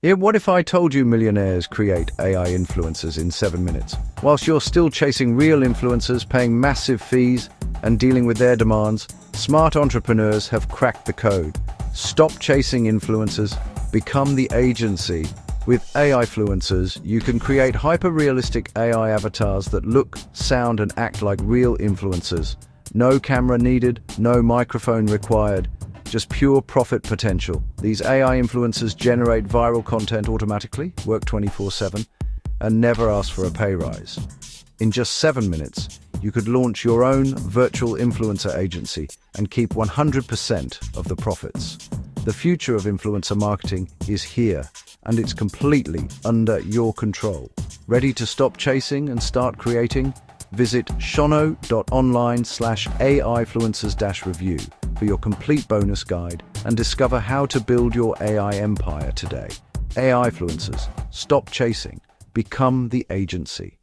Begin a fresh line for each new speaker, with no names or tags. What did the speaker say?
What if I told you millionaires create AI influencers in 7 minutes, whilst you're still chasing real influencers, paying massive fees, and dealing with their demands? Smart entrepreneurs have cracked the code. Stop chasing influencers, become the agency. With AI influencers, you can create hyper-realistic AI avatars that look, sound, and act like real influencers. No camera needed, no microphone required. Just pure profit potential. These AI influencers generate viral content automatically, work 24/7, and never ask for a pay rise. In just 7 minutes, you could launch your own virtual influencer agency and keep 100% of the profits. The future of influencer marketing is here, and it's completely under your control. Ready to stop chasing and start creating? Visit shono.online/AIfluencers-review for your complete bonus guide and discover how to build your AI empire today. AI influencers, stop chasing, become the agency.